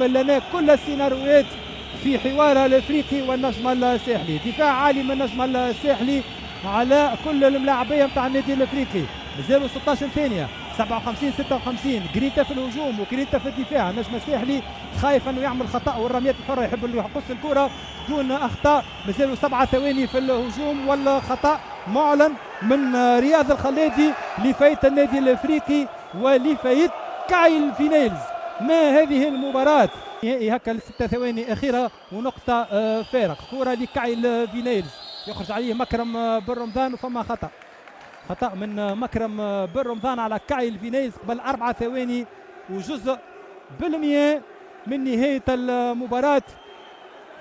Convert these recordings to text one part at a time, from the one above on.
لنا كل السيناريوهات في حوار الافريقي والنجم الساحلي. دفاع عالي من النجم الساحلي على كل الملاعبيه نتاع النادي الافريقي. مازالوا 16 ثانيه، 57 56. جريتا في الهجوم وجريتا في الدفاع. النجم الساحلي خايف انه يعمل خطا والرميات الحره، يحب انه يقص الكره دون اخطاء. مازالوا 7 ثواني في الهجوم والخطا معلن من رياض الخلادي لفايت النادي الافريقي ولفايت كايل فينيلز. ما هذه المباراة نهائي هكا ل6 ثواني أخيرة ونقطة فارق. كرة لكايل فينيلز يخرج عليه مكرم بن رمضان وفما خطأ من مكرم بن رمضان على كايل فينيلز قبل 4 ثواني وجزء بالمية من نهاية المباراة.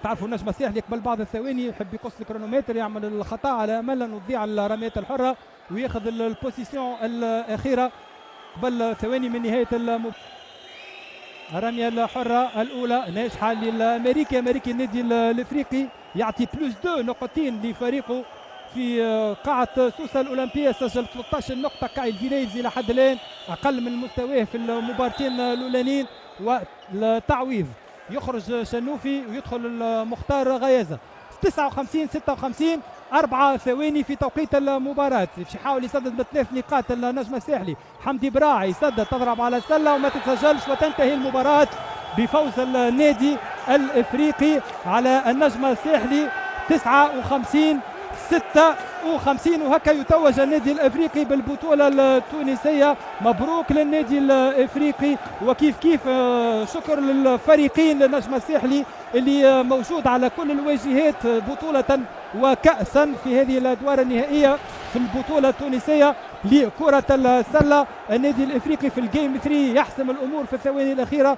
تعرفوا النجم الساحلي قبل بعض الثواني يحب يقص الكرونومتر، يعمل الخطأ على أمل أنه تضيع الرميات الحرة وياخذ البوزيسيون الأخيرة قبل ثواني من نهاية المباراة. الرمية الحرة الأولى ناجحة للأمريكي، أمريكي النادي الأفريقي يعطي بلوس 2 نقطتين لفريقه في قاعة سوسة الأولمبية. سجل 13 نقطة كايل فينيلز إلى حد الآن أقل من مستواه في المباراتين الأولانيين. والتعويض يخرج شنوفي ويدخل المختار غيازة. 59 56 4 ثواني في توقيت المباراة. باش يحاول يسدد بثلاث نقاط النجم الساحلي. حمدي براعي يسدد، تضرب على السلة وما تتسجلش وتنتهي المباراة بفوز النادي الافريقي على النجم الساحلي 59 56. وهكا يتوج النادي الافريقي بالبطوله التونسيه. مبروك للنادي الافريقي، وكيف كيف شكر للفريقين، للنجم الساحلي اللي موجود على كل الواجهات بطوله وكأسا في هذه الادوار النهائيه في البطوله التونسيه لكره السله. النادي الافريقي في الجيم 3 يحسم الامور في الثواني الاخيره.